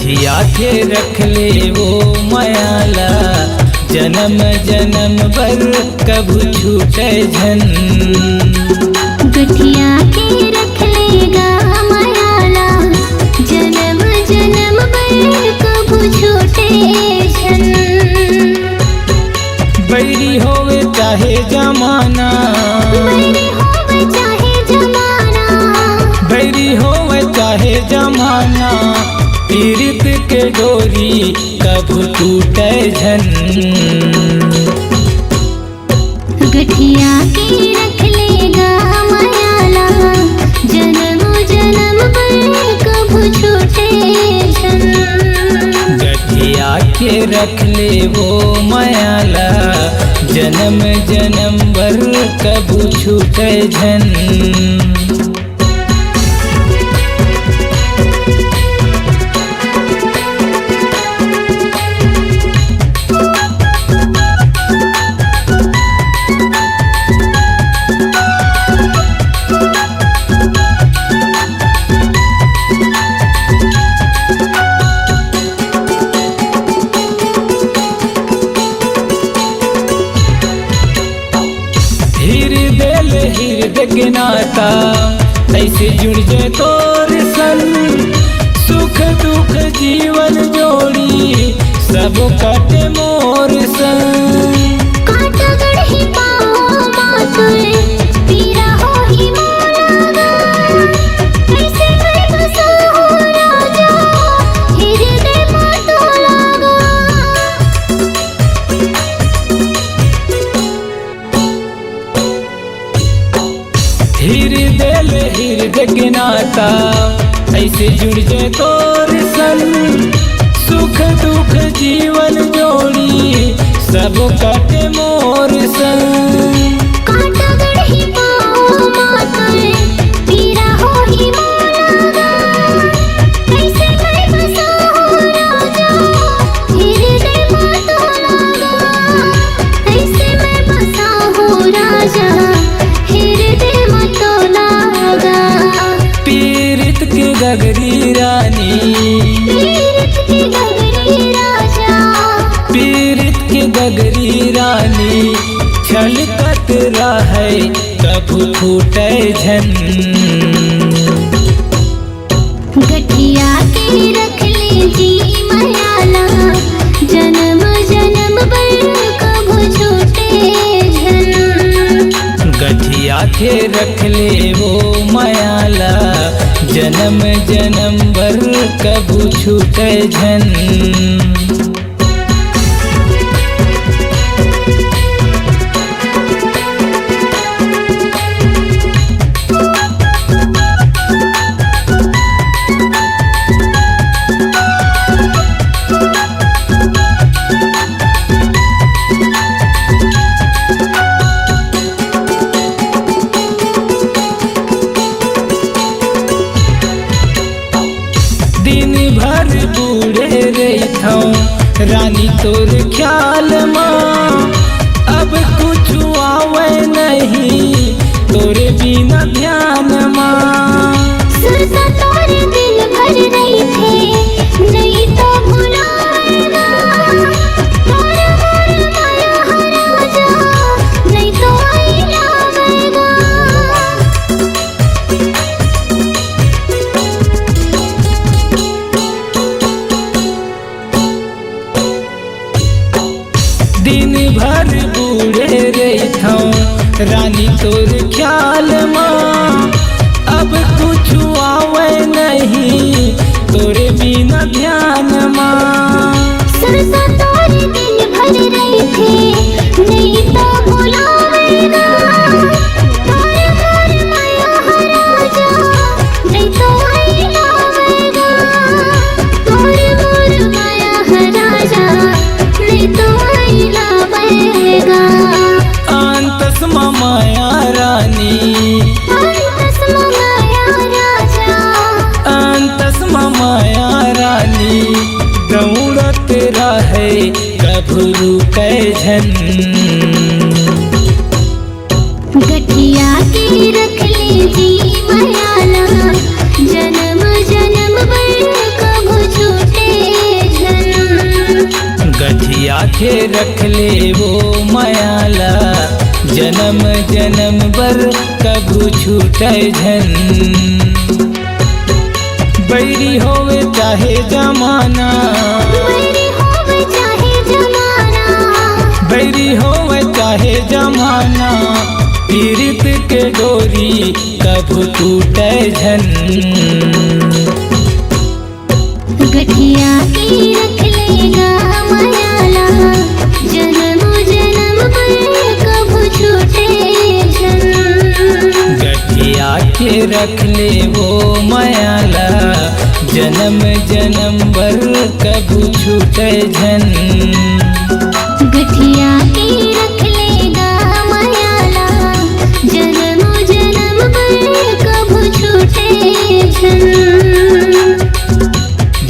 गठिया के रख ले वो मायाला, जन्म जन्म भर कभू छूटे झन। गठिया के रख लेगा मायाला, जन्म जन्म भर कभू छूटे झन। बैरी होवे चाहे जमाना, बैरी होवे चाहे जमाना, बैरी होवे चाहे जमाना, पीरित के डोरी कभू टूटे झन। गठिया के रख लेगा मायाला, जन्म जन्म भर कभू छूटे झन। गठिया के रख ले वो मायाला, जन्म जन्म भर कभू छूटे झन। हृदय के नाता ऐसे जुड़ जाए तोर संग, सुख दुख जीवन जोड़ी सब काटे मोर संग। कांटा गढ़ी पाओ मातुर, पीरा हो ही मोलागा, ऐसे मैं बसा हो राजा, हृदय मातो लागा। हृदय के नाता ऐसे जुड़ जाए तोर संग, सुख दुख जीवन जोड़ी सब काटे मोर संग। कांटा गढ़ी पाओ मातुर, पीरा हो ही मोलागा, ऐसे मैं बसा हो राजा, हृदय मातो लागा, ऐसे मैं बसा हो राजा, हृदय मातो लागा। पीरित के गगरी रानी, पीरित की गगरी राजा, पीरित के गगरी रानी, छलकत रहे कभू फूटे झन। गठिया के रख ले जी मायाला, जन्म जन्म भर कभू छूटे झन। गठिया के रख ले वो मायाला, जन्म जन्म भर कभू छूटे झन। दिन भर बूढ़े रहता रानी तोर ख्याल माँ, अब कुछ आवे नहीं तोरे बिना ध्यान माँ। सुरता तोरे दिल भर रही थे, नहीं तो भुलाएगा, तोरे मोर माया हरा जा, नहीं तो आई लावेगा। दिन भर बूढ़े रहता रानी तोर ख्याल माँ, अब कुछ आवे नहीं तोरे बिना ध्यान माँ। सुरता तोरे दिल भर रही थे, नहीं तो भुलाएगा, तोरे मोर माया हरा जा, नहीं तो आई लावेगा, तोरे मोर माया हरा जा, नहीं तो आई लावेगा। अंतस माया रानी, अंतस माया राजा, अंतस माया रानी, के रख ले वो मायाला जन्म जन्म बर कभू छूटे झन बैरी होवे चाहे जमाना बैरी होवे चाहे जमाना बैरी होवे चाहे जमाना पीरित के डोरी कभू टूटे झन गठिया के रख लेगा मायाला जन्म जन्म पर कभू छूटे झन गठिया के रख ले वो मायाला जन्म जन्म बर कभू छूटे झन गठिया के रख लेगा मायाला जन्म जन्म पर कभू छूटे झन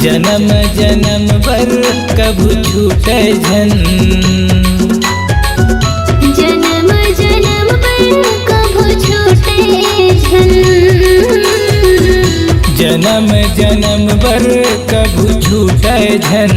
जन्म जन्म बर कभू छूटे झन जन्म जन्म पर कभू छूटे झन जन्म जन्म बर कभू छूटे झन